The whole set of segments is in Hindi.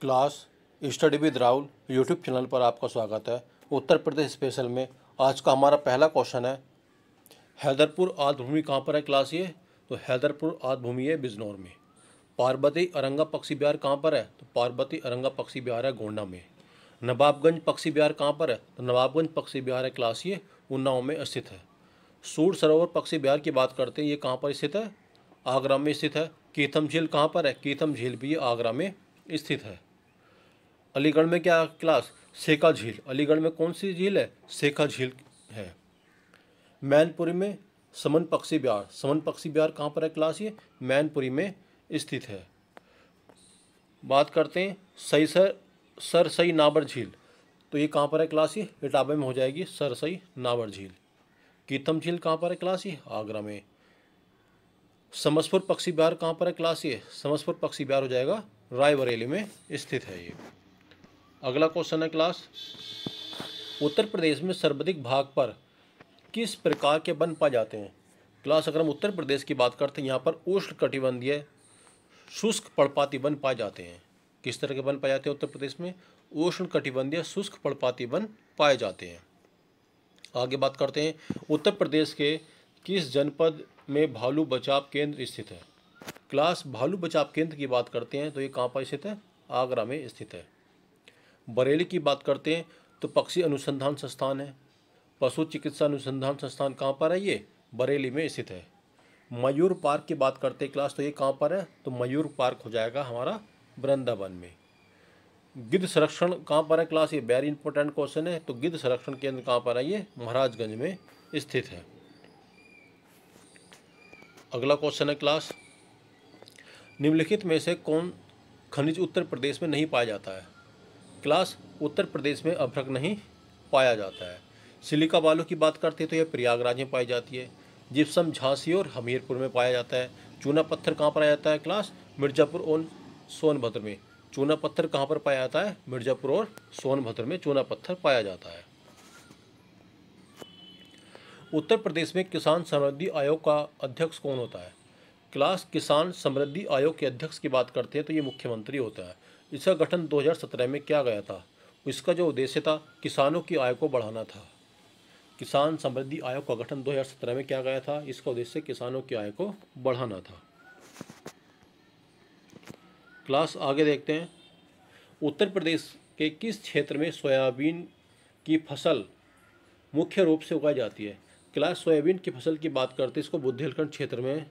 Class study with Rahul YouTube channel पर आपका स्वागत है। उत्तर प्रदेश स्पेशल में आज का हमारा पहला क्वेश्चन है, हैदरपुर आद्य भूमि कहाँ पर है क्लास? ये तो हैदरपुर आद्य भूमि है बिजनौर में। पार्वती अरंगा पक्षी विहार कहाँ पर है? तो पार्वती अरंगा पक्षी विहार है गोंडा में। नवाबगंज पक्षी विहार कहाँ पर है? तो नवाबगंज पक्षी विहार है क्लास ये उन्नाव में स्थित है। सूर सरोवर पक्षी विहार की बात करते हैं, ये कहाँ पर स्थित है? आगरा में स्थित है। कीथम झील कहाँ पर है? कीथम झील भी आगरा में स्थित है। अलीगढ़ में क्या क्लास? सेका झील। अलीगढ़ में कौन सी झील है? सेका झील है। मैनपुरी में समन पक्षी विहार। समन पक्षी विहार कहाँ पर है क्लास? ये मैनपुरी में स्थित है। बात करते हैं सरसई नाबर झील, तो ये कहाँ पर है क्लास? ये इटावा में हो जाएगी सरसई नाबर झील। कीथम झील कहाँ पर है क्लास? ये आगरा में। समसपुर पक्षी विहार कहाँ पर है क्लास? ये समसपुर पक्षी विहार हो जाएगा रायबरेली में स्थित है ये। अगला क्वेश्चन है क्लास, उत्तर प्रदेश में सर्वाधिक भाग पर किस प्रकार के वन पाए जाते हैं? क्लास अगर हम उत्तर प्रदेश की बात करते हैं, यहाँ पर उष्णकटिबंधीय शुष्क पर्णपाती वन पाए जाते हैं। किस तरह के वन पाए जाते हैं उत्तर प्रदेश में? उष्णकटिबंधीय शुष्क पर्णपाती वन पाए जाते हैं। आगे बात करते हैं, उत्तर प्रदेश के किस जनपद में भालू बचाव केंद्र स्थित है? क्लास भालू बचाव केंद्र की बात करते हैं तो ये कहाँ पर स्थित है? आगरा में स्थित है। बरेली की बात करते हैं तो पक्षी अनुसंधान संस्थान है। पशु चिकित्सा अनुसंधान संस्थान कहाँ पर है? ये बरेली में स्थित है। मयूर पार्क की बात करते हैं क्लास, तो ये कहाँ पर है? तो मयूर पार्क हो जाएगा हमारा वृंदावन में। गिद्ध संरक्षण कहाँ पर है क्लास? ये वेरी इंपॉर्टेंट क्वेश्चन है। तो गिद्ध संरक्षण केंद्र कहाँ पर है? ये महाराजगंज में स्थित है। अगला क्वेश्चन है क्लास, निम्नलिखित में से कौन खनिज उत्तर प्रदेश में नहीं पाया जाता है? क्लास उत्तर प्रदेश में अभ्रक नहीं पाया जाता है। सिलिका बालू की बात करते हैं तो यह प्रयागराज में पाई जाती है। जिप्सम झांसी और हमीरपुर में पाया जाता है। चूना पत्थर कहाँ पर पाया जाता है क्लास? मिर्ज़ापुर और सोनभद्र में। चूना पत्थर कहाँ पर पाया जाता है? मिर्ज़ापुर और सोनभद्र में चूना पत्थर पाया जाता है। उत्तर प्रदेश में किसान समृद्धि आयोग का अध्यक्ष कौन होता है? क्लास किसान समृद्धि आयोग के अध्यक्ष की बात करते हैं तो ये मुख्यमंत्री होता है। इसका गठन 2017 में किया गया था। इसका जो उद्देश्य था किसानों की आय को बढ़ाना था। किसान समृद्धि आयोग का गठन 2017 में किया गया था। इसका उद्देश्य किसानों की आय को बढ़ाना था। क्लास आगे देखते हैं, उत्तर प्रदेश के किस क्षेत्र में सोयाबीन की फसल मुख्य रूप से उगाई जाती है? क्लास सोयाबीन की फसल की बात करते हैं इसको बुंदेलखंड क्षेत्र में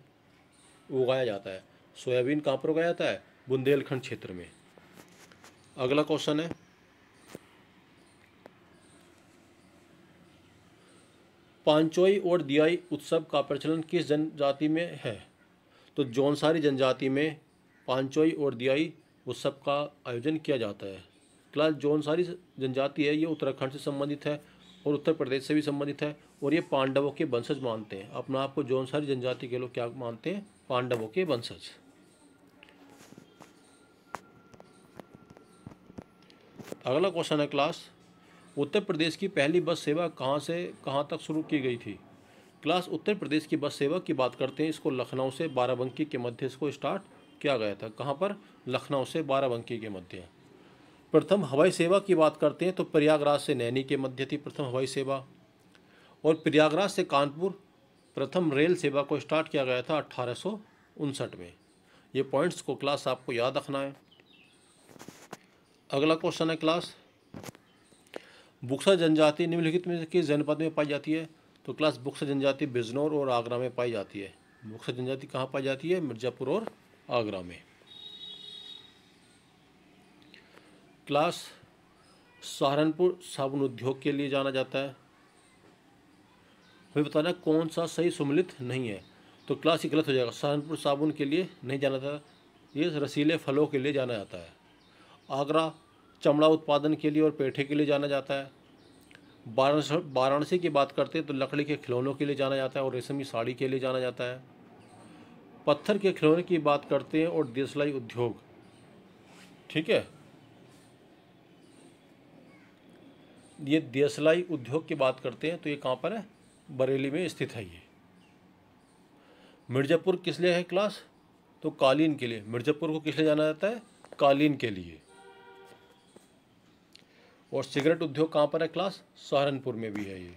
उगाया जाता है। सोयाबीन कहाँ पर उगाया जाता है? बुंदेलखंड क्षेत्र में। अगला क्वेश्चन है, पांचोई और दियाई उत्सव का प्रचलन किस जनजाति में है? तो जौनसारी जनजाति में पांचोई और दियाई उत्सव का आयोजन किया जाता है। क्लास जौनसारी जनजाति है ये उत्तराखंड से संबंधित है और उत्तर प्रदेश से भी संबंधित है और ये पांडवों के वंशज मानते हैं। अपना आपको जौनसारी जनजाति के लोग क्या मानते हैं? पांडवों के वंशज। अगला क्वेश्चन है क्लास, उत्तर प्रदेश की पहली बस सेवा कहाँ से कहाँ तक शुरू की गई थी? क्लास उत्तर प्रदेश की बस सेवा की बात करते हैं, इसको लखनऊ से बाराबंकी के मध्य इसको स्टार्ट किया गया था। कहाँ पर? लखनऊ से बाराबंकी के मध्य। प्रथम हवाई सेवा की बात करते हैं तो प्रयागराज से नैनी के मध्य थी प्रथम हवाई सेवा। और प्रयागराज से कानपुर प्रथम रेल सेवा को स्टार्ट किया गया था 1859 में। ये पॉइंट्स को क्लास आपको याद रखना है। अगला क्वेश्चन है क्लास, बुक्सा जनजाति निम्नलिखित में से किस जनपद में पाई जाती है? तो क्लास बुक्सा जनजाति बिजनौर और आगरा में पाई जाती है। बुक्सा जनजाति कहाँ पाई जाती है? मिर्ज़ापुर और आगरा में। क्लास सहारनपुर साबुन उद्योग के लिए जाना जाता है। हमें बताना कौन सा सही सुमेलित नहीं है। तो क्लास ये गलत हो जाएगा। सहारनपुर साबुन के लिए नहीं जाना जाता, ये रसीले फलों के लिए जाना जाता है। आगरा चमड़ा उत्पादन के लिए और पेठे के लिए जाना जाता है। वाराणसी की बात करते हैं तो लकड़ी के खिलौनों के लिए जाना जाता है और रेशमी साड़ी के लिए जाना जाता है। पत्थर के खिलौने की बात करते हैं और देसलाई उद्योग, ठीक है, ये देसलाई उद्योग की बात करते हैं तो ये कहाँ पर है? बरेली में स्थित है ये। मिर्ज़ापुर किस लिए है क्लास? तो कालीन के लिए। मिर्ज़ापुर को किस लिए जाना जाता है? कालीन के लिए। और सिगरेट उद्योग कहाँ पर है क्लास? सहारनपुर में भी है ये।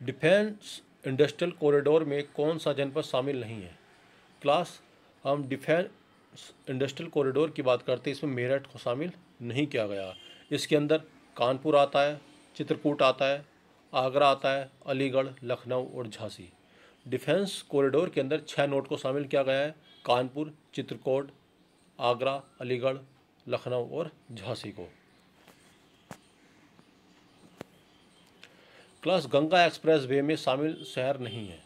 डिफेंस इंडस्ट्रियल कॉरिडोर में कौन सा जनपद शामिल नहीं है? क्लास, हम डिफेंस इंडस्ट्रियल कॉरिडोर की बात करते हैं, इसमें मेरठ को शामिल नहीं किया गया। इसके अंदर कानपुर आता है, चित्रकूट आता है, आगरा आता है, अलीगढ़, लखनऊ और झांसी। डिफेंस कॉरिडोर के अंदर 6 नोड को शामिल किया गया है, कानपुर, चित्रकूट, आगरा, अलीगढ़, लखनऊ और झांसी को। क्लास, गंगा एक्सप्रेस वे में शामिल शहर नहीं है।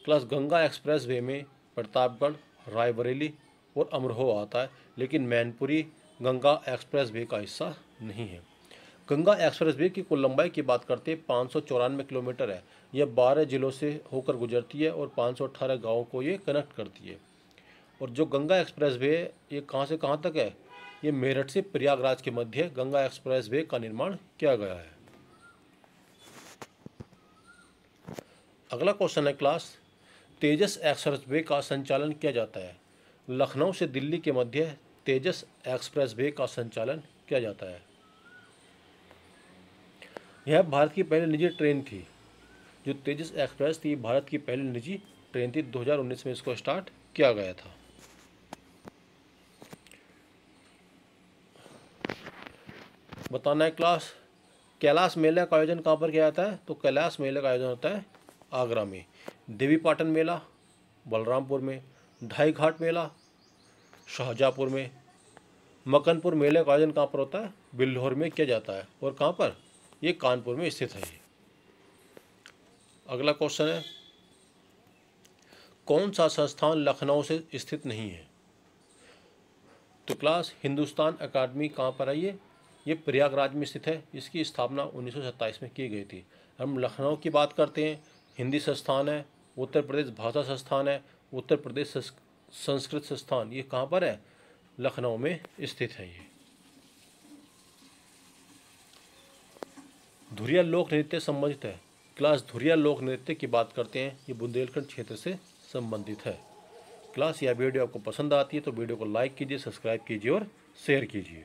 क्लास, गंगा एक्सप्रेस वे में प्रतापगढ़, रायबरेली और अमरोहा आता है, लेकिन मैनपुरी गंगा एक्सप्रेस वे का हिस्सा नहीं है। गंगा एक्सप्रेस वे की कुल लंबाई की बात करते हैं 594 किलोमीटर है। यह 12 जिलों से होकर गुजरती है और 518 गाँवों को ये कनेक्ट करती है। और जो गंगा एक्सप्रेस वे ये कहाँ से कहाँ तक है? ये मेरठ से प्रयागराज के मध्य गंगा एक्सप्रेस वे का निर्माण किया गया है। अगला क्वेश्चन है क्लास, तेजस एक्सप्रेस वे का संचालन किया जाता है। लखनऊ से दिल्ली के मध्य तेजस एक्सप्रेस वे का संचालन किया जाता है। यह भारत की पहली निजी ट्रेन थी। जो तेजस एक्सप्रेस थी, भारत की पहली निजी ट्रेन थी। 2019 में इसको स्टार्ट किया गया था। बताना है क्लास, कैलाश मेला का आयोजन कहाँ पर किया जाता है? तो कैलाश मेले का आयोजन होता है आगरा में। देवी पाटन मेला बलरामपुर में, ढाई घाट मेला शाहजहाँपुर में, मकनपुर मेले का आयोजन कहाँ पर होता है? बिल्हौर में किया जाता है। और कहाँ पर? ये कानपुर में स्थित है ये। अगला क्वेश्चन है, कौन सा संस्थान लखनऊ से स्थित नहीं है? तो क्लास, हिंदुस्तान अकादमी कहाँ पर है? ये प्रयागराज में स्थित है। इसकी स्थापना 1927 में की गई थी। हम लखनऊ की बात करते हैं, हिंदी संस्थान है, उत्तर प्रदेश भाषा संस्थान है, उत्तर प्रदेश संस्कृत संस्थान, ये कहाँ पर है? लखनऊ में स्थित है ये। धुरिया लोक नृत्य संबंधित है। क्लास, धुरिया लोक नृत्य की बात करते हैं, ये बुंदेलखंड क्षेत्र से संबंधित है। क्लास, यह वीडियो आपको पसंद आती है तो वीडियो को लाइक कीजिए, सब्सक्राइब कीजिए और शेयर कीजिए।